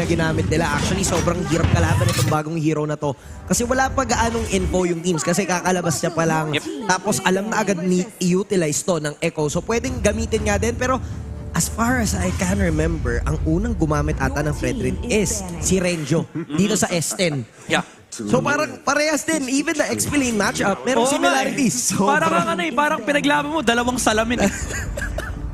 ginamit nila. Actually, sobrang hirap kalaban itong bagong hero na to. Kasi wala pa gaanong info yung teams kasi kakalabas niya pa lang. Tapos alam na agad ni i-utilize to ng Echo. So pwedeng gamitin nga din. Pero as far as I can remember, ang unang gumamit ata ng Fredrin is si Renjo dito sa S10. Yeah. So parang parehas din. Even the XP lane matchup, merong Oo nga similarities. So, Parang parang pinaglaban mo, dalawang salamin.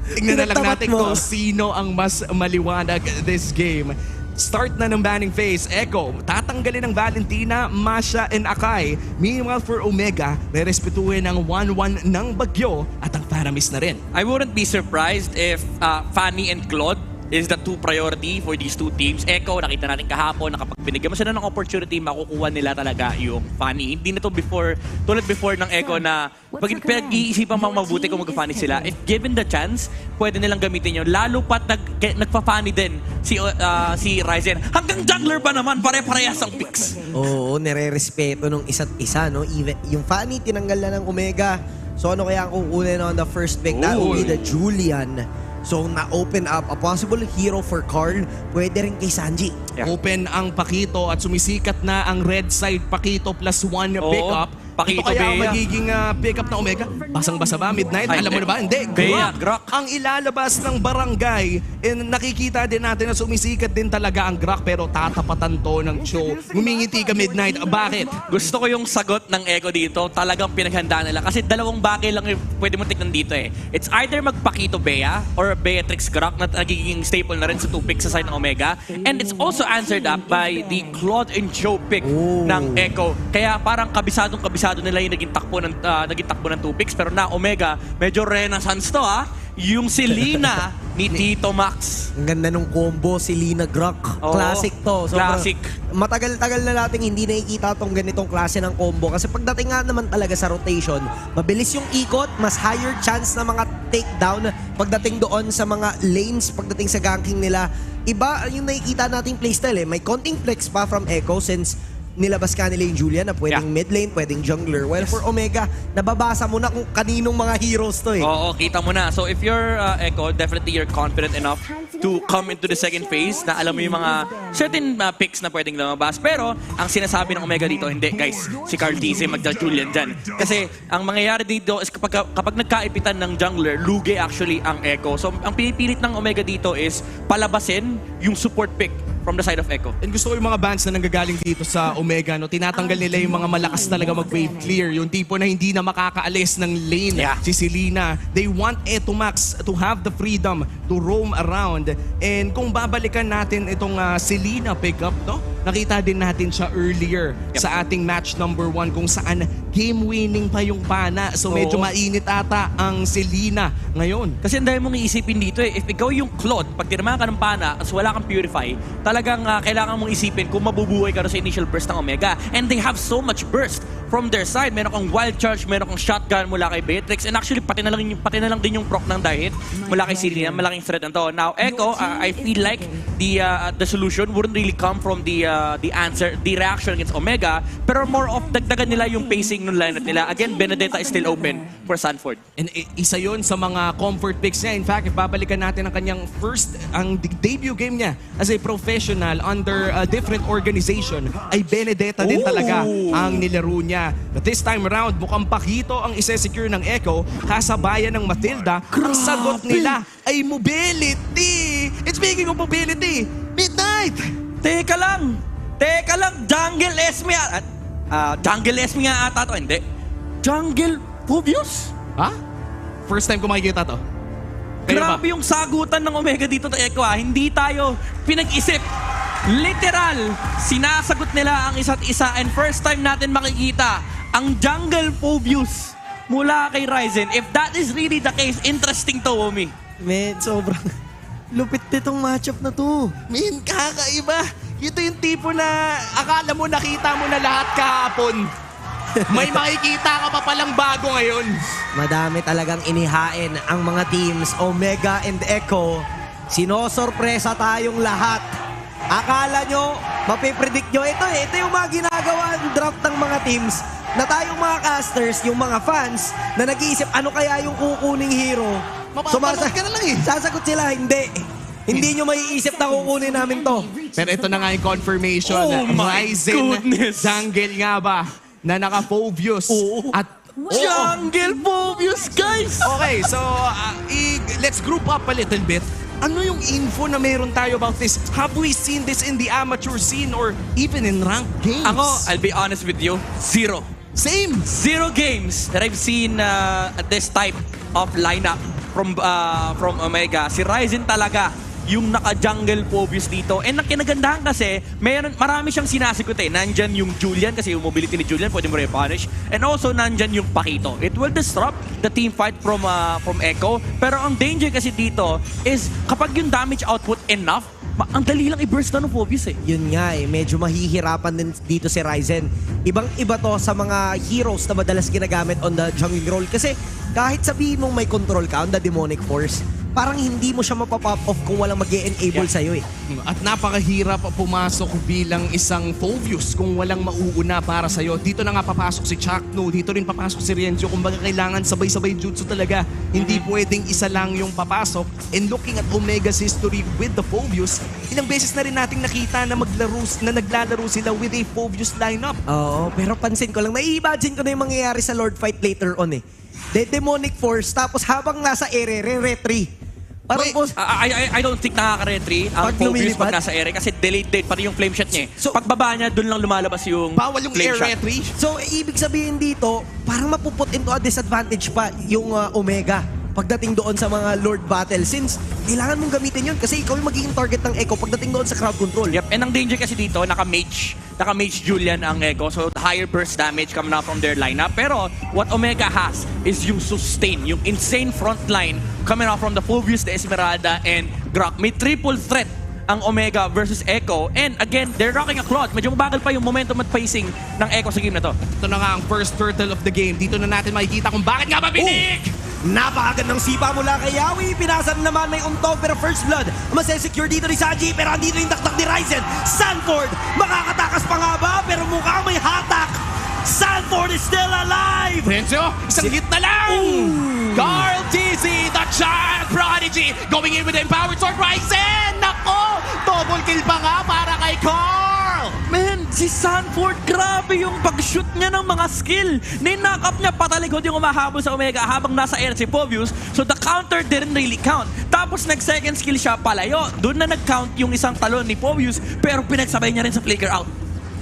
Tingnan na lang Tinatapat natin mo. kung sino ang mas maliwanag this game. Start na ng banning phase. Echo, tatanggalin ng Valentina, Masha, and Akai. Meanwhile for Omega, rerespetuhin ang 1-1 ng Bagyo at ang Faramis na rin. I wouldn't be surprised if Fanny and Claude is the two priority for these two teams. Echo, nakita natin kahapon na kapag binigyan mo sila ng opportunity, makukuha nila talaga yung Fanny. Hindi na to before, tulad before ng Echo na pag pinag-iisipan mang mabuti kung mag-Fanny sila, if given the chance, pwede nilang gamitin yun. Lalo pat nagpa-Fanny din si Ryzen. Hanggang jungler pa naman, pare-parehas ang picks. Oo, nire-respeto nung isa't isa, no? Even, yung Fanny, tinanggal na ng Omega. So ano kaya ang kukunin on the first pick? That would be the Julian. So na-open up a possible hero for Karl. Pwede rin kay Sanji. Yeah. Open ang Pakito at sumisikat na ang red side Pakito plus 1 pickup. Pakito, Ito kaya ang Bea. magiging pickup na Omega? Basang-basa ba? Midnight? Ay, Alam mo na ba? Hindi. Bea, Grok. Ang ilalabas ng barangay. And nakikita din natin na sumisikat din talaga ang Grok pero tatapatan to ng show. Ngumingiti ka Midnight. Bakit? Gusto ko yung sagot ng Echo dito. Talagang pinaghandaan nila. Kasi dalawang bagay lang yung pwede mo tignan dito eh. It's either magpakito Bea or Beatrix Grok na nagiging staple na rin sa 2 picks sa side ng Omega. And it's also answered up by the Claude and Joe pick ng Echo. Kaya parang kabisado nila yung naging takbo ng 2 picks. Pero na Omega, medyo renaissance to ha. Yung si Lina ni Tito Max. Ang ganda nung combo, si Lina Grok. Oo, Classic to. classic. Matagal-tagal na nating hindi nakikita tong ganitong klase ng combo. Kasi pagdating nga naman talaga sa rotation, mabilis yung ikot, mas higher chance na mga takedown pagdating doon sa mga lanes, pagdating sa ganking nila. Iba yung nakikita nating playstyle eh. May konting flex pa from Echo since nilabas ka nila yung Julian na pwedeng mid lane, pwedeng jungler. Well, for Omega, nababasa mo na kung kaninong mga heroes to eh. Oo, kita mo na. So if you're Echo, definitely you're confident enough to come into the second phase na alam mo yung mga certain picks na pwedeng lumabas. Pero ang sinasabi ng Omega dito, hindi guys, si Carl TC magja-Julian dyan. Kasi ang mangyayari dito is kapag nagkaipitan ng jungler, lugi actually ang Echo. So ang pinipilit ng Omega dito is palabasin yung support pick from the side of Echo. And gusto ko yung mga bands na nanggagaling dito sa Omega, no? Tinatanggal nila yung mga malakas talaga mag-wave clear. Yung tipo na hindi na makakaalis ng lane. Yeah. Si Selena. They want Eto Max to have the freedom to roam around. And kung babalikan natin itong Selena pickup, no? Nakita din natin siya earlier sa ating match number 1 kung saan game-winning pa yung pana. So medyo mainit ata ang Selena ngayon. Kasi ang dahil mong iisipin dito eh, if ikaw yung Claude, pag tinamaan ka ng pana at wala kang Purify, talagang kailangan mong isipin kung mabubuhay ka sa initial burst ng Omega. And they have so much burst from their side. Meron kang wild charge, meron kang shotgun mula kay Beatrix. And actually, pati na lang din yung proc ng Dahit mula kay Selena. Malaking threat na to. Now, Echo, I feel like the solution wouldn't really come from the answer, the reaction against Omega, pero more of dagdagan nila yung pacing ng lineup nila. Again, Benedetta is still open for Sanford. And isa yon sa mga comfort picks niya. In fact, if babalikan natin ang kanyang ang debut game niya as a professional under a different organization, ay Benedetta din talaga ang nilaro niya. But this time around, mukhang Pakito ang isa-secure ng Echo kasabayan ng Matilda. Ang sagot nila ay mobility! And speaking of mobility, Midnight! Teka lang, Jungle Esme Jungle Esme nga ata to, hindi. Jungle Phobius? Ha? First time ko makikita to. Kayo ba? Grabe yung sagutan ng Omega dito to Echo ha. Hindi tayo pinag-isip. Literal, sinasagot nila ang isa't isa and first time natin makikita ang Jungle Phobius mula kay Ryzen. If that is really the case, interesting to, Omi. Man, sobrang lupit nitong matchup na to. Min, kakaiba. Ito yung tipo na akala mo nakita mo na lahat kahapon. May makikita ka pa palang bago ngayon. Madami talagang inihain ang mga teams, Omega and Echo. Sinosorpresa tayong lahat. Akala nyo, mapipredict nyo, ito yung mga ginagawa ng draft ng mga teams na tayong mga casters, yung mga fans, na nag-iisip ano kaya yung kukuning hero. Mapapanood ka na lang eh. Sasagot sila, hindi. Hindi nyo maiisip na kukunin namin to. Pero ito na nga yung confirmation. Oh my Ryzen goodness. Jungle nga ba na naka-Phobius. Oo. At Jungle Phobius, guys! okay, so let's group up a little bit. Ano yung info na meron tayo about this? Have we seen this in the amateur scene or even in ranked games? Ako, I'll be honest with you, zero. Same. Zero games that I've seen this type of lineup from Omega. Si Ryzen talaga yung naka-jungle Phobius dito. And ang kinagandahan kasi, marami siyang sinasagot eh. Nandyan yung Julian kasi yung mobility ni Julian pwede mo rin-punish. And also nandyan yung Pakito. It will disrupt the team fight from Echo. Pero ang danger kasi dito is kapag yung damage output enough, ang dali lang i-burst na ng Phobius eh. Yun nga eh, medyo mahihirapan din dito si Ryzen. Ibang-iba to sa mga heroes na madalas ginagamit on the jungle role. Kasi kahit sabihin mong may control ka on the demonic force, parang hindi mo siya mapapop off kung walang mag-e-enable sa'yo eh. At napakahirap pumasok bilang isang Phobius kung walang mauuna para sa'yo. Dito na nga papasok si Chakno, dito rin papasok si Renzo. Kumbaga kailangan sabay-sabay jutsu talaga. Hindi pwedeng isa lang yung papasok. And looking at Omega's history with the Phobius, ilang beses na rin nating nakita na naglalaro sila with a Phobius lineup. Oo, pero pansin ko lang, nai-imagine ko na yung mangyayari sa Lord Fight later on eh. The demonic force, tapos habang nasa ere, re-retry. Parang Wait, po, I don't think nakaka-retry ang Pag Phobius lumilipad? pag nasa ere kasi delayed pati yung flame shot niya eh. So- Pagbaba niya, dun lang lumalabas yung Bawal yung flame air shot. retry. so ibig sabihin dito, parang mapuput into a disadvantage pa yung Omega pagdating doon sa mga Lord Battle since kailangan mong gamitin yun kasi ikaw yung magiging target ng Echo pagdating doon sa crowd control. Yep, and ang danger kasi dito, naka-mage Julian ang Echo, so the higher burst damage coming out from their lineup. Pero what Omega has is yung sustain, yung insane front line coming out from the Phobius, the Esmeralda, and Grok. May triple threat ang Omega versus Echo. And again, they're rocking a clock. Medyo mabagal pa yung momentum at pacing ng Echo sa game na to. Ito na nga ang first turtle of the game. Dito na natin makikita kung bakit nga ba binig! Napakagandang sipa mula kay Yawi. Pinasan naman may untog pero first blood. Masesecure dito ni Sanji pero andito yung dakdak ni Ryzen. Sanford, makakatakas pa nga ba? Pero mukhang may hatak. Sanford is still alive! Renzo, isang hit na lang! Carl Tizzy, the child prodigy, going in with the empowered sword, Ryzen! Nako! Double kill pa nga para kay Carl! Man, si Sanford, grabe yung pag-shoot niya ng mga skill. Ninakap niya patalikod yung umahabol sa Omega habang nasa air si Phobius. So the counter didn't really count. Tapos nag-second skill siya palayo. Doon na nag-count yung isang talon ni Phobius pero pinagsabay niya rin sa flicker out.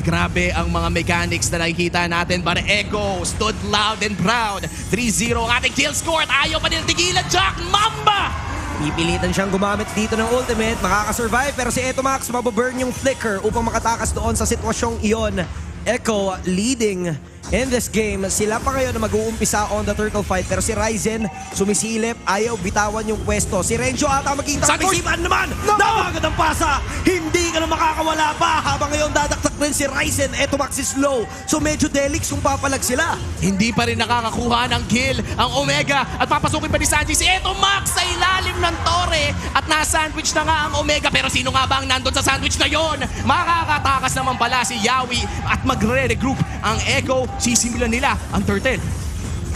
Grabe ang mga mechanics na nakikita natin. But Echo stood loud and proud. 3-0 ang ating kill score at ayaw pa nila tigilan, Jack Mamba! Pipilitan siyang gumamit dito ng ultimate. Makakasurvive pero si Etomax mababurn yung flicker upang makatakas doon sa sitwasyong iyon. Echo leading in this game. Sila pa ngayon na mag-uumpisa on the turtle fight pero si Ryzen sumisilip, ayaw bitawan yung pwesto. Si Renzo ata magiging tapisipan naman. Napagad ang pasa. Hindi ka na makakawala pa. Habang ngayon dadaktak rin si Ryzen. Etomax is low. So medyo delix kung papalag sila. Hindi pa rin nakakakuha ng kill ang Omega at papasukin pa ni Sanji si Eto Max sa ilalim ng tore at na-sandwich na nga ang Omega pero sino nga ba ang nandun sa sandwich na yon? Makakatakas naman pala si Yawi at magre-regroup ang Echo. Sisimulan nila ang turtle.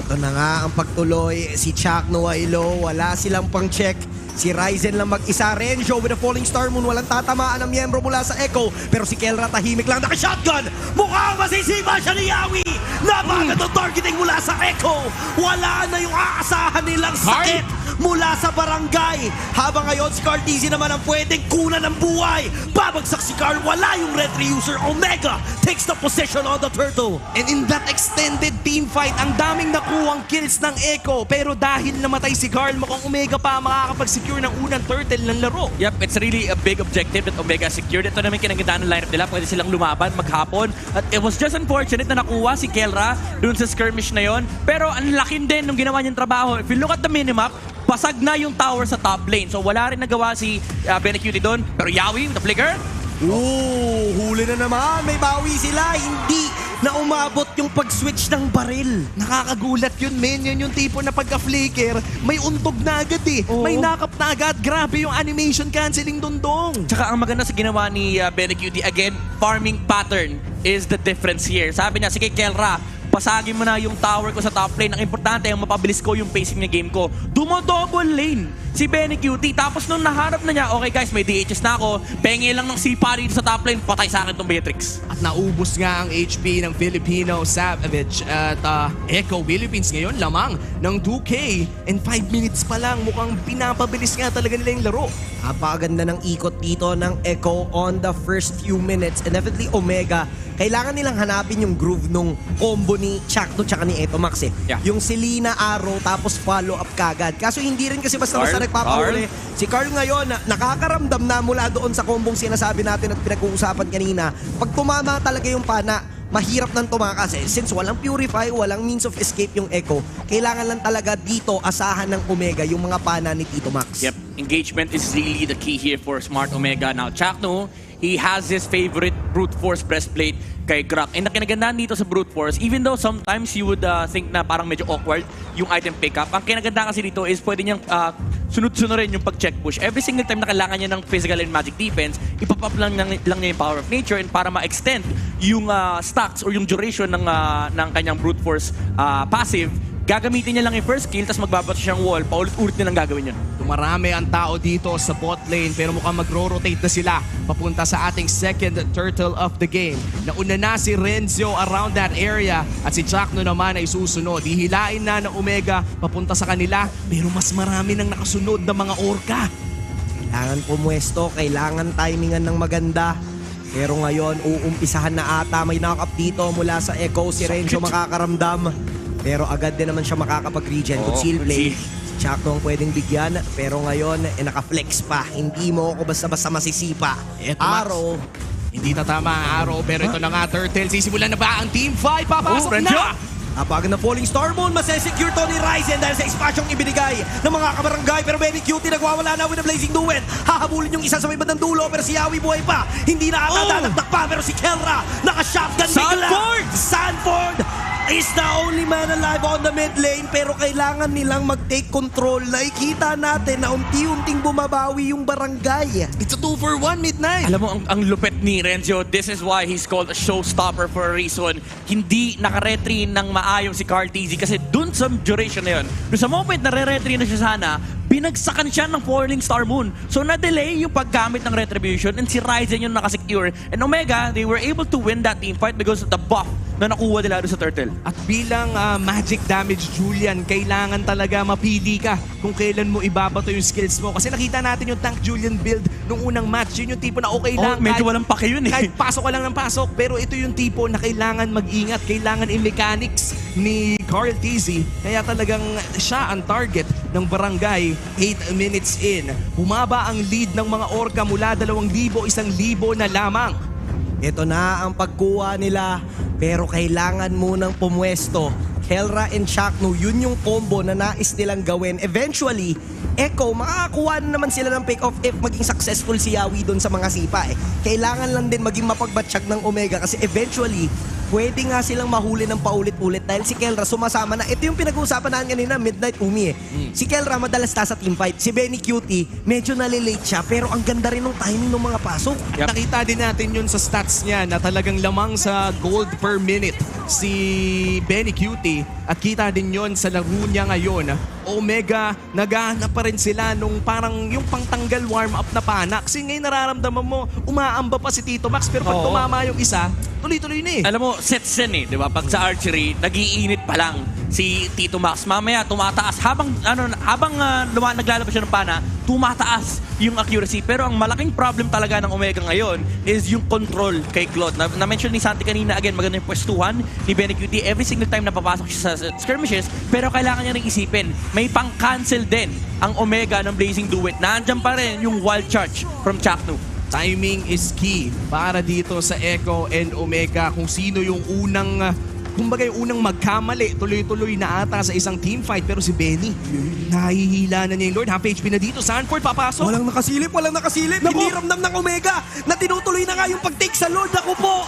Ito na nga ang pagtuloy. Si Chuck Noailo, wala silang pang check. Si Ryzen lang mag-isa. Renzo with a falling star moon. Walang tatamaan ang miyembro mula sa Echo. Pero si Kelra tahimik lang naka-shotgun. Mukhang masisipa siya ni Yawi. Napagad ang targeting mula sa Echo. Wala na yung aasahan nilang sakit mula sa barangay. Habang ngayon si Carl Tizzy naman ang pwedeng kunan ng buhay. Babagsak si Carl. Wala yung retry user. Omega takes the possession on the turtle. And in that extended team fight, ang daming nakuhang kills ng Echo. Pero dahil namatay si Carl, mukhang Omega pa makakapag-secure ng unang turtle ng laro. Yep, it's really a big objective that Omega secured. Ito naman kinagandaan ng lineup nila. Pwede silang lumaban maghapon. At it was just unfortunate na nakuha si Kelra dun sa skirmish na yon. Pero ang laking din nung ginawa niyang trabaho. If you look at the minimap, basag na yung tower sa top lane. So wala rin nagawa si Benecutie doon. Pero Yawi, the flicker, Ooh, huli na naman. May bawi sila. Hindi na umabot yung pag-switch ng baril. Nakakagulat yun, men. Yun yung tipo na pagka-flicker, may untog na agad eh. Oo. May nakap na agad. Grabe yung animation canceling dundong. Tsaka ang maganda sa ginawa ni Benecutie, again, farming pattern is the difference here. Sabi niya, sige Kelra, pasagin mo na yung tower ko sa top lane. Ang importante, yung mapabilis ko yung pacing ng game ko. Dumo-double lane si Benny QT. Tapos nung naharap na niya, okay guys, may DHS na ako, penge lang ng sipa dito sa top lane, patay sa akin tong Beatrix. At naubos nga ang HP ng Filipino Savage at Echo Philippines ngayon lamang ng 2K and 5 minutes pa lang mukhang pinapabilis nga talaga nila yung laro. Napakaganda ng ikot dito ng Echo on the first few minutes and definitely Omega. Kailangan nilang hanapin yung groove nung combo ni Chakno tsaka ni Etomax eh. Yeah. Yung Selena Arrow tapos follow up kagad. Kaso hindi rin kasi basta-basta Carl? nagpapahuli. Si Carl ngayon nakakaramdam na mula doon sa kombong sinasabi natin at pinag-uusapan kanina. Pag tumama talaga yung pana, mahirap nang tumakas eh. Since walang purify, walang means of escape yung Echo, kailangan lang talaga dito asahan ng Omega yung mga pana ni Tito Max. Yep, engagement is really the key here for Smart Omega. Now, Chakno, he has his favorite brute force breastplate kay Grak. And ang kinagandaan dito sa brute force, even though sometimes you would think na parang medyo awkward yung item pickup, ang kinagandaan kasi dito is pwede niyang sunod-sunurin yung pag-check push. Every single time na kailangan niya ng physical and magic defense, ipapap lang niya yung power of nature and para ma-extend yung stacks or yung duration ng kanyang brute force passive, gagamitin niya lang yung first kill, tapos magbabato siyang wall, paulit-ulit nilang gagawin yun. Dumarami ang tao dito sa bot lane pero mukhang magro-rotate na sila papunta sa ating second turtle of the game. Nauna na si Renzo around that area at si Chakno naman ay susunod. Hihilain na ng Omega papunta sa kanila pero mas marami nang nakasunod na mga orca. Kailangan pumwesto, kailangan timingan ng maganda. Pero ngayon, uumpisahan na ata. May knock-up dito mula sa Echo. Si Renzo makakaramdam. Pero agad din naman siya makakapag-regen. Good seal play. Si Chakno ang pwedeng bigyan. Pero ngayon, naka-flex pa. Hindi mo ako basta-basta masisipa. Eto, Max. Arrow. Hindi tatama ang araw pero ito na nga Turtle. Sisimulan na ba ang Team 5? Papasok Renzo! na! Napagod na Falling Star Moon, masesecure to ni Ryzen dahil sa espasyong ibinigay ng mga kabarangay. Pero Benny Cutie nagwawala na with the Blazing Duet. Hahabulin yung isa sa may bandang dulo pero si Yawi buhay pa. Hindi na ata dadagdag pa pero si Kelra naka-shotgun bigla. Sanford is the only man alive on the mid lane pero kailangan nilang mag-take control. Nakikita natin na unti-unting bumabawi yung barangay. It's a 2-for-1 midnight. Alam mo, ang lupet ni Renzo, this is why he's called a showstopper for a reason. Hindi nakaretry ng maayong si Carl TZ kasi dun sa duration na yun, dun sa moment na re-retry na siya sana, binagsakan siya ng Falling Star Moon. So na-delay yung paggamit ng Retribution and si Ryzen yung nakasecure. And Omega, they were able to win that team fight because of the buff na nakuha nila doon sa Turtle. At bilang magic damage Julian, kailangan talaga mapili ka kung kailan mo ibabato yung skills mo. Kasi nakita natin yung Tank Julian build nung unang match. Yun yung tipo na okay lang. Medyo walang pake yun eh. Kahit pasok ka lang ng pasok. Pero ito yung tipo na kailangan mag-ingat. Kailangan in mechanics ni Carl TZ. Kaya talagang siya ang target ng barangay 8 minutes in. Bumaba ang lead ng mga orca mula 2,000, 1,000 na lamang. Ito na ang pagkuha nila pero kailangan munang pumwesto. Kelra and Chakno, yun yung combo na nais nilang gawin. Eventually, Echo, makakakuha na naman sila ng pick-off if maging successful si Yawi doon sa mga sipa eh. Kailangan lang din maging mapagbatsyag ng Omega kasi eventually, pwede nga silang mahuli ng paulit-ulit dahil si Kelra sumasama na. Ito yung pinag-uusapan natin kanina, Midnight Umi eh. Si Kelra madalas sa teamfight. Si Benny Cutie, medyo nalilate siya pero ang ganda rin ng timing ng mga pasok. At nakita din natin yun sa stats niya na talagang lamang sa gold per minute si Benny Cutie at kita din yun sa laro niya ngayon. Omega, naghahanap pa rin sila nung parang yung pangtanggal warm-up na pana. Kasi ngayon nararamdaman mo, umaamba pa si Tito Max pero pag Oo. tumama yung isa, tuloy-tuloy na eh. Alam mo, sets yan eh, di ba? Pag sa archery, nag-iinit pa lang si Tito Max. Mamaya, tumataas. Habang naglalabas siya ng pana, tumataas yung accuracy. Pero ang malaking problem talaga ng Omega ngayon is yung control kay Claude. Na-mention ni Santi kanina, again, maganda yung pwestuhan ni Benny QT every single time na papasok siya sa skirmishes. Pero kailangan niya rin isipin, may pang-cancel din ang Omega ng Blazing Duet. Nandiyan pa rin yung wild charge from Chakno. Timing is key para dito sa Echo and Omega kung sino yung unang kumbaga yung unang magkamali, tuloy-tuloy na ata sa isang team fight pero si Benny, nahihila na niya yung Lord. Half HP na dito, Sanford papasok. Walang nakasilip. Naku! Hindi ramdam ng Omega na tinutuloy na nga yung pag-take sa Lord. Ako po!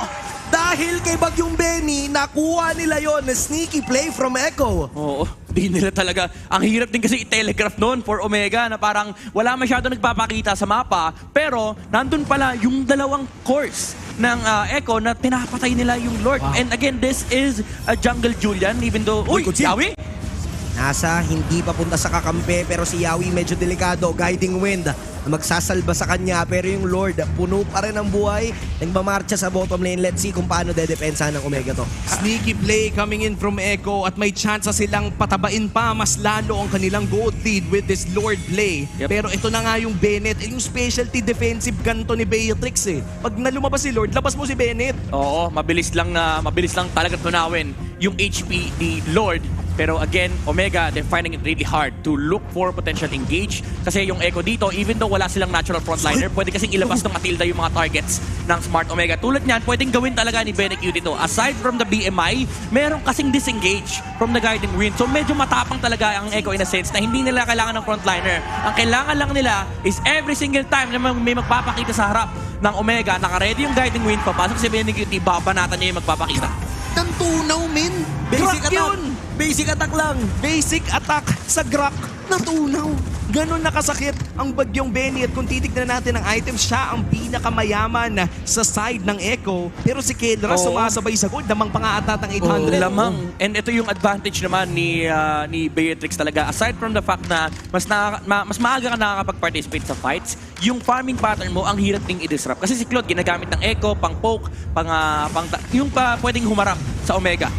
Dahil kay Bagyong Benny, nakuha nila yon na sneaky play from Echo. Oo, di nila talaga. Ang hirap din kasi i-telegraph noon for Omega na parang wala masyado nagpapakita sa mapa. Pero nandun pala yung dalawang course ng Echo na pinapatay nila yung Lord. Wow. And again, this is a jungle Julian even though... Uy, good seal. Yawi? nasa hindi papunta sa kakampi pero si Yawi medyo delikado. Guiding Wind na magsasalba sa kanya pero yung Lord puno pa rin ang buhay. Nagmamarcha sa bottom lane. Let's see kung paano dedepensa ng Omega to. Sneaky play coming in from Echo at may chance silang patabain pa mas lalo ang kanilang gold lead with this Lord play. Yep. Pero ito na nga yung Bennett, yung specialty defensive ganto ni Beatrix eh. Pag nalumabas si Lord, labas mo si Bennett. Oo, mabilis lang talaga tunawin yung HP ni Lord. Pero again, Omega, they're finding it really hard to look for potential engage. Kasi yung Echo dito, even though wala silang natural frontliner, pwede kasing ilabas ng Matilda yung mga targets ng Smart Omega. Tulad niyan, pwedeng gawin talaga ni Bennett dito. Aside from the BMI, meron kasing disengage from the Guiding Wind. So medyo matapang talaga ang Echo in a sense na hindi nila kailangan ng frontliner. Ang kailangan lang nila is every single time na may magpapakita sa harap ng Omega, naka-ready yung Guiding Wind, papasok si Bennett QT, babanatan niya yung magpapakita. Tantunaw, men. Basic Grak attack. yun. Basic attack lang. Basic attack sa Grak. Natunaw. Ganon nakasakit ang bagyong Benny at kung titignan natin ang items, siya ang pinakamayaman sa side ng Echo. Pero si Kendra Oo. sumasabay sa gold, lamang pang-aatat ang 800. Lamang. And ito yung advantage naman ni Beatrix talaga. Aside from the fact na mas maaga ka nakakapag-participate sa fights, yung farming pattern mo ang hirap ding i-disrupt. Kasi si Claude ginagamit ng Echo, pang poke, yung pwedeng humarap sa Omega.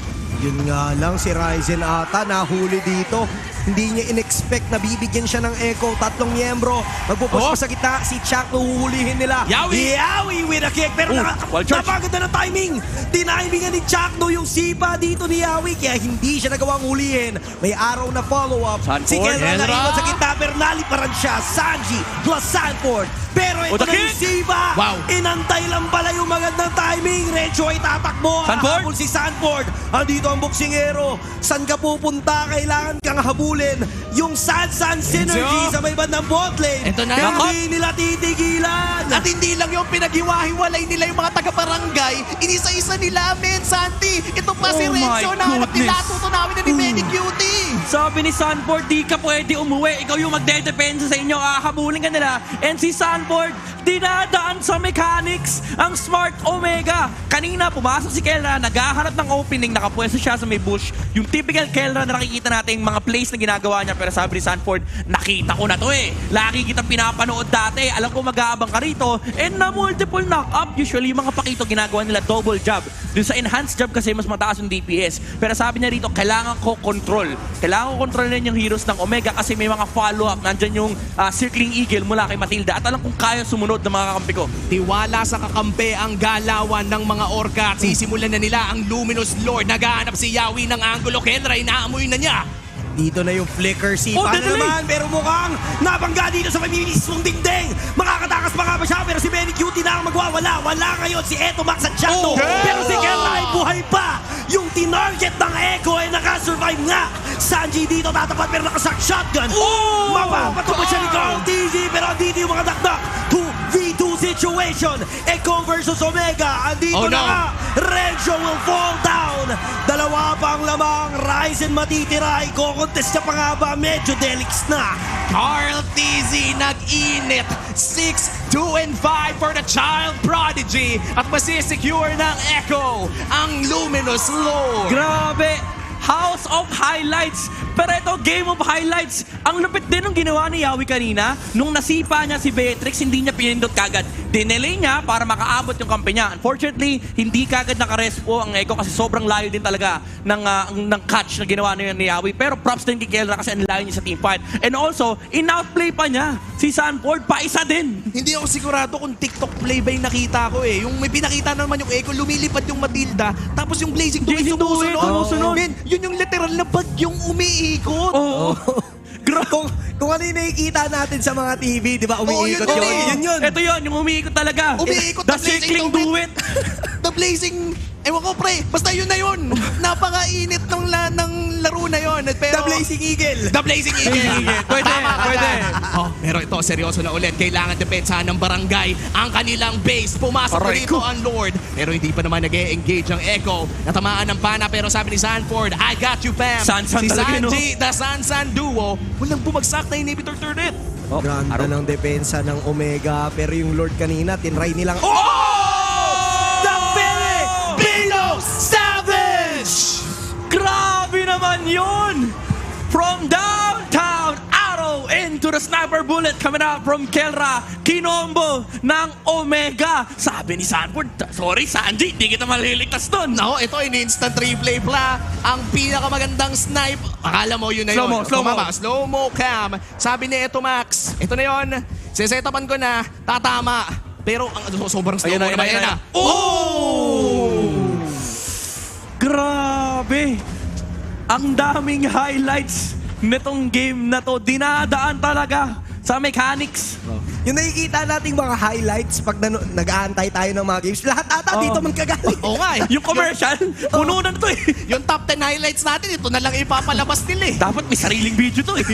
Yun nga lang, si Ryzen ata nahuli dito. Hindi niya in-expect na bibigyan siya ng Echo. 3 miyembro. Magpupush pa sa gitna. Si Chuck huhulihin nila. Yawi with a kick. Pero wall charge. napaganda ng timing. Tinimingan ni Chuck yung sipa dito ni Yawi. Kaya hindi siya nagawang hulihin. May araw na follow-up. Sanford. Si Kendra Kendra. naiwan sa gitna. Pero naliparan siya. Sanji plus Sanford. Pero ito the na yung kick. sipa. Wow. Inantay lang pala yung magandang timing. Recho ay tatakbo. Sanford. Habol si Sanford. Andito ang boksingero. Saan ka pupunta? Kailangan kang habulin. Yung Sansan Synergy Enzo. sa may bandang bot lane. Ito na. Hindi nila titigilan. At hindi lang yung pinaghiwa-hiwalay nila yung mga taga-barangay, inisa-isa nila, men, Santi. Ito pa si Oh my Renzo na hanap nila, goodness. tutunawin na ni Benny Cutie. Sabi ni Sanford, di ka pwede umuwi. Ikaw yung magdedepensa sa inyo. Habulin ka nila. And si Sanford, dinadaan sa mechanics ang Smart Omega. Kanina, pumasok si Kelra, naghahanap ng opening, nakapwesto siya sa may bush. Yung typical Kelra na nakikita natin, mga plays na ginagawa niya. Pero sabi ni Sanford, nakita ko na to eh. Lagi kitang pinapanood dati. Alam ko mag-aabang ka rito. And na multiple knock-up. Usually, yung mga pakito, ginagawa nila double job. Dun sa enhanced job kasi mas mataas yung DPS. Pero sabi niya rito, kailangan ko control. Kailangan ko kontrolin yung heroes ng Omega kasi may mga follow-up. Nandyan yung Circling Eagle mula kay Matilda. At alam kong kaya sumunod ng mga kakampi ko. Tiwala sa kakampi ang galawan ng mga orka at sisimulan na nila ang Luminous Lord. Naghahanap si Yawi ng angulo. Kendra, inaamoy na niya. Dito na yung flicker. Si Oh, paano deadly! naman? Pero mukhang nabangga dito sa mismong dingding. Makakatakas pa nga ba siya? Pero si Benny Cutie na ang magwawala. Wala ngayon si Eto Max at Chato. Pero si Kendra ay buhay pa. Yung tinarget ng Echo ay nakasurvive nga. Sanji dito tatapat pero nakasak shotgun. Mapapatupad siya ni Carl TZ. Pero andito yung mga dakdak. 2v2 situation. Echo versus Omega. Andito Oh, na no. nga. Renzo will fall down. Dalawa pang lamang. Ryzen matitira. Iko-contest niya pa nga ba? Medyo delix na. Carl TZ nag-init. 6, 2, and 5 for the Child Prodigy. At masisecure ng Echo ang Luminous Lord. Grabe! House of Highlights. Pero ito, Game of Highlights. Ang lupit din ng ginawa ni Yawi kanina. Nung nasipa niya si Beatrix, hindi niya pinindot kagad. Dinelay niya para makaabot yung kampi niya. Unfortunately, hindi kagad nakarespo ang Echo kasi sobrang layo din talaga ng catch na ginawa niya ni Yawi. Pero props din kay Kelra kasi ang layo niya sa teamfight. And also, in-outplay pa niya si Sanford, pa isa din. Hindi ako sigurado kung TikTok play ba yung nakita ko eh. Yung may pinakita naman yung Echo, lumilipad yung Matilda, tapos yung Blazing Duet Blazing Duet, sumusunod. Men, yun yung literal na bagyong umiikot. Oo. Kung ano yung nakikita natin sa mga TV, di ba? Oo, Umiikot yun, yun. oo. Yun yun. Ito yun, yung umiikot talaga. Umiikot The na Blazing Circling Duet. Duet. The Blazing... Ewan ko pre, basta yun na yun. Napakainit ng laro na yun. Pero, The Blazing Eagle. The Blazing Eagle. Pwede, Tama ka pwede. dyan. Oh, pero ito, seryoso na ulit. Kailangan depensahan ng barangay ang kanilang base. Pumasok na Aray dito ko. ang Lord. Pero hindi pa naman nag-e-engage ang Echo. Natamaan ng pana pero sabi ni Sanford, I got you, fam. Sansan si talaga, no? Sanji, the Sansan duo, walang bumagsak na inhibitor turret. Oh, Ganda ng depensa ng Omega. Pero yung Lord kanina, tinry nilang... The very Bino Savage! Grabe naman yun! From bullet coming out from Kelra. Kinombo ng Omega. Sabi ni Sanford, sorry Sanji, di kita maliligtas doon. No, ito in-instant replay pala. Ang pinakamagandang snipe. Akala mo yun na Slow yun. mo, slow mo. Tumama, slow-mo cam. Sabi ni Eto Max, ito na yun. Sesetapan ko na, tatama. Pero ang sobrang slow-mo naman yan na. Oh! Grabe! Ang daming highlights nitong game na to. Dinadaan talaga sa mechanics. Yung nakikita nating mga highlights pag nag-aantay tayo ng mga games, lahat ata dito man kagaling. Oo nga eh. Yung commercial, puno na to eh. Yung top 10 highlights natin, ito na lang ipapalabas nila eh. Dapat may sariling video to eh.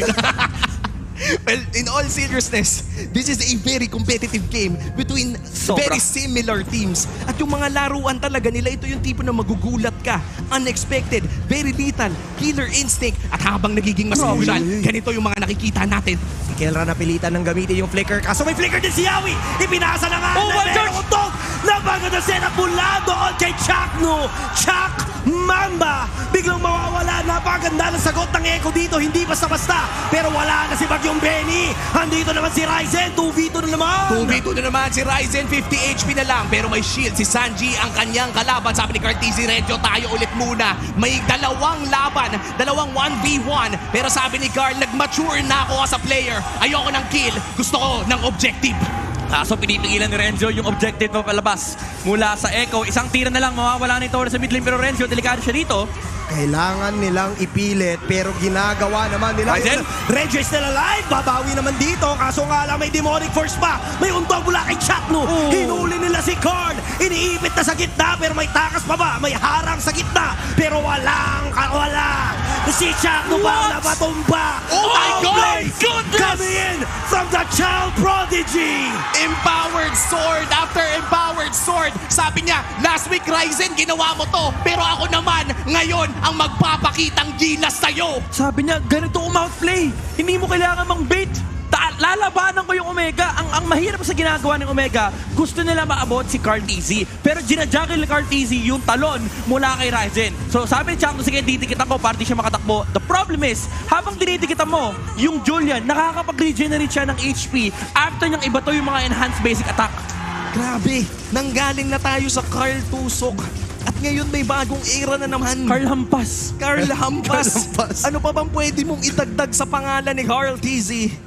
Well, in all seriousness, this is a very competitive game between Sobra. very similar teams. At yung mga laruan talaga nila, ito yung tipo na magugulat ka. Unexpected, very lethal, killer instinct. At habang nagiging mas crucial, ganito yung mga nakikita natin. Si Kelra napilitan ng gamitin yung flicker. Kaso may flicker din si Yawi. Ipinasa na nga Oh, na my meron gosh! untog. Nabago na setup mula doon kay Chakno. Chak Mamba. Biglang mawawala. Napakaganda ng sagot ng Echo dito. Hindi basta-basta. Pero wala na si Bagyong Benny. Andito naman si Ryzen. 2v2 na naman. 2v2 na naman si Ryzen, 50 HP na lang. Pero may shield si Sanji, ang kanyang kalaban. Sabi ni Cartesi, Reggio, tayo ulit muna. May dalawang laban, dalawang 1v1. Pero sabi ni Carl, nag-mature na ako as a player. Ayoko ng kill, gusto ko ng objective. Kaso pinipigilan ni Renzo yung objective na palabas mula sa Echo. Isang tira na lang, mawawala na ito sa mid lane. Pero Renzo, delikado siya dito. Kailangan nilang ipilit pero ginagawa naman nila. Ryzen? Reggie is still alive. Babawi naman dito. Kaso nga lang may demonic force pa. May untog mula kay Chakno. Hinuli nila si Karn. Iniipit na sa gitna pero may takas pa ba? May harang sa gitna pero wala. Si Chakno ba napatumba? Oh my God! Goodness! Coming in from the child prodigy. Empowered sword after empowered sword. Sabi niya, last week Ryzen, ginawa mo to. Pero ako naman, ngayon, ang magpapakitang gilas sa'yo. Sabi niya, ganito umoutlay. Hindi mo kailangan mang-bait. Lalabanan ko yung Omega. Ang mahirap sa ginagawa ng Omega, gusto nila maabot si Cartesi. Pero ginajuggle ni Cartesi yung talon mula kay Ryzen. So sabi ni Chakno, sige, ditikitan ko para di siya makatakbo. The problem is, habang dinidikitan mo, yung Julian, nakakapag-regenerate siya ng HP after niyang ibato yung mga enhanced basic attack. Grabe, nanggaling na tayo sa Carl Tusok. At ngayon may bagong era na naman. Carl Hampas. Carl Hampas. Hampas. Ano pa bang pwede mong itagdag sa pangalan ni Carl Tizzy?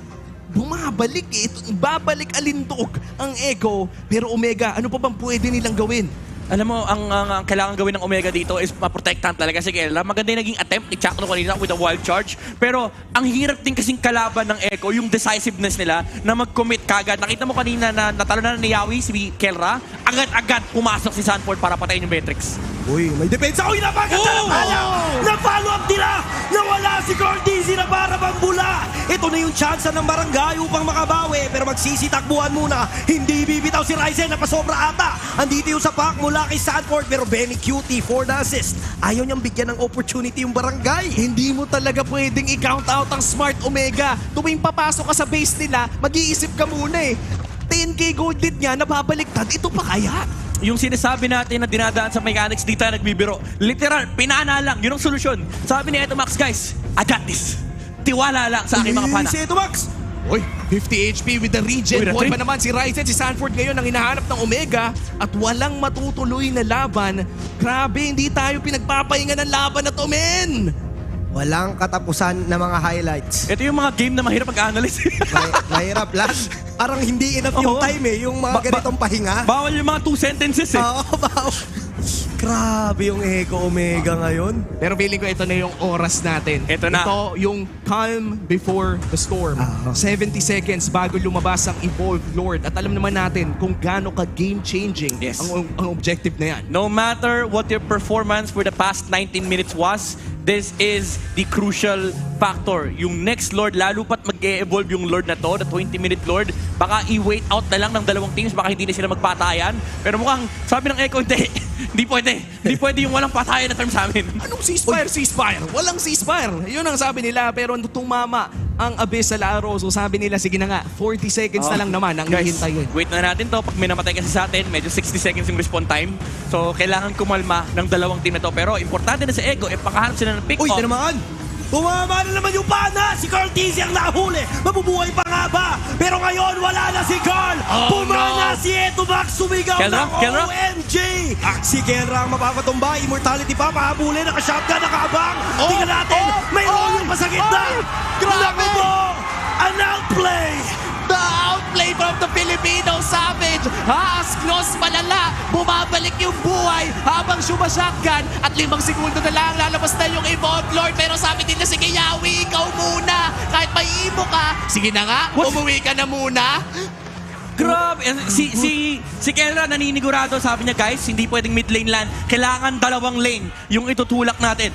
Bumabalik eh. Babalik alindog ang Echo. Pero Omega, ano pa bang pwede nilang gawin? Alam mo, ang kailangan gawin ng Omega dito is maprotektahan talaga si Kelra. Maganda yung naging attempt ni Chakno kanina with a wild charge. Pero ang hirap din kasing kalaban ng Echo, yung decisiveness nila na mag-commit kagad. Nakita mo kanina na natalo na ni Yawi, si Kelra. Agad-agad pumasok si Sanford para patayin yung Beatrix. Uy, may depensa. Uy, napaganda na pala! Na-follow up nila! Nawala si Cortezi na para bang bula! Ito na yung chance ng barangay upang makabawi. Pero magsisitakbuhan muna. Hindi bibitaw si Ryzen na pasobra ata. Andito yung sapak mula kay Sanford. Pero Benny Cutie for the assist. Ayaw niyang bigyan ng opportunity yung barangay. Hindi mo talaga pwedeng i-count out ang Smart Omega. Tuwing papasok ka sa base nila, mag-iisip ka muna eh. 10k gold lead niya, nababaliktad. Ito pa kaya? Yung sinasabi natin na dinadaan sa mechanics, di tayo nagbibiro. Literal, pinana lang. Yun ang solusyon. Sabi ni Eto Max, guys, I got this. Tiwala lang sa aking mga pana. Si Eto Max. Uy, 50 HP with the regen. Uy, Buhay natin. pa naman si Ryzen, si Sanford ngayon ang hinahanap ng Omega at walang matutuloy na laban. Grabe, hindi tayo pinagpapahinga ng laban na to, men! Walang katapusan na mga highlights. Ito yung mga game na mahirap mag-analyze. Mahirap lang. Parang hindi enough yung Oo. time eh. Yung mga ganitong pahinga. Bawal yung mga 2 sentences eh. Oo, bawal. Grabe yung Echo Omega ngayon. Pero feeling ko ito na yung oras natin. Ito na. Ito yung calm before the storm. 70 seconds bago lumabas ang Evolved Lord. At alam naman natin kung gaano ka game-changing Yes. ang objective na yan. No matter what your performance for the past 19 minutes was, this is the crucial factor. Yung next Lord, lalo pat mag-e-evolve yung Lord na to, the 20-minute Lord, baka i-wait out na lang ng dalawang teams, baka hindi na sila magpatayan. Pero mukhang, sabi ng Echo, hindi pwede. Hindi pwede yung walang patayan na term sa amin. Anong ceasefire? Ceasefire? Walang ceasefire. Yun ang sabi nila. Pero tumama ang Abyss sa laro. So sabi nila, sige na nga, 40 seconds na lang naman ang Guys, hihintayin. wait na natin to. Pag may namatay kasi sa atin, medyo 60 seconds yung respawn time. So, kailangan kumalma ng dalawang team na to. Pero, importante na sa Echo, pakahanap sila ng pick-up. Uy, ito naman. Tumama na naman yung pana! Si Carl Tizzy ang nahuli! Mabubuhay pa nga ba? Pero ngayon, wala na si Carl! Oh, Pumana no. si Eto Max! Sumigaw Kelra? ng Kelra? OMG! Si Kelra ang mapapatumba. Immortality pa, pahabulin. Naka-shotgun, nakaabang. Tingnan natin, may Oyo pa sa gitna! Grabe! Naku mo! An outplay! The outplay from the Filipino Savage. Haas-close malala. Bumabalik yung buhay habang shotgun at 5 segundo na lang lalabas na yung Evolved Lord. Pero sabi nila, sige Yawi, ikaw muna. Kahit may imo ka, sige na nga, umuwi ka na muna. Grabe! Si Kelra naninigurado, sabi niya, guys, hindi pwedeng mid lane land. Kailangan 2 lane yung itutulak natin.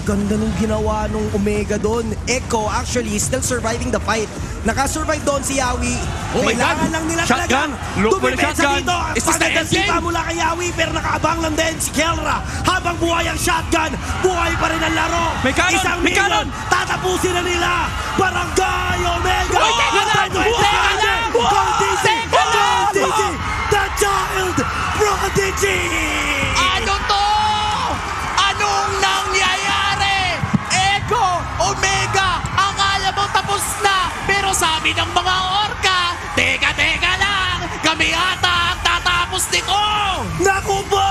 Ganda nung ginawa nung Omega doon. Echo actually is still surviving the fight. Nakasurvive doon si Yawi. Oh my Kailangan God! lang nila Shotgun! talagang Look for the dumipensa shotgun! dito. Is this the end Pagdating game? mula kay Yawi pero nakaabang lang din si Kelra. Habang buhay ang shotgun, buhay pa rin ang laro. May cannon! Isang May million, cannon! tatapusin na nila. Barangay Omega! Uy, teka lang! Teka lang! Teka lang! Prodigy! The Child Prodigy! Ano to? Anong nangyayari? Echo, Omega, akala mo tapos na. Pero sabi ng mga orka, teka lang, kami ata ang tatapos nito. Naku po!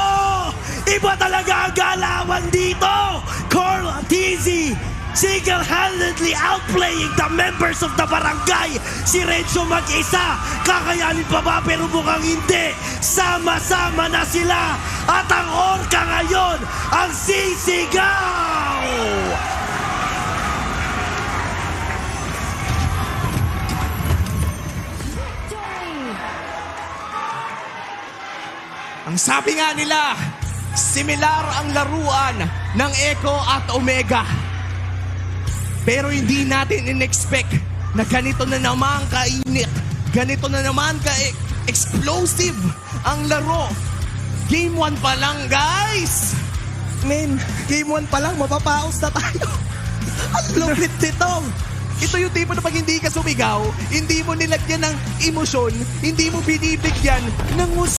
Iba talaga ang galawan dito! Carl Tizzy single-handedly outplaying the members of the barangay. Si Renzo mag-isa. Kakayanin pa ba? Pero mukhang hindi. Sama-sama na sila. At ang orka ngayon ang sisigaw! Ang sabi nga nila, similar ang laruan ng Echo at Omega. Pero hindi natin in-expect na ganito na naman kainit, ganito na naman ka-explosive ang laro. Game 1 pa lang, guys! Men, game 1 pa lang, mapapaos na tayo. Ang lupit nito. Ito yung tipo na pag hindi ka sumigaw, hindi mo nilagyan ng emosyon, hindi mo binibigyan ng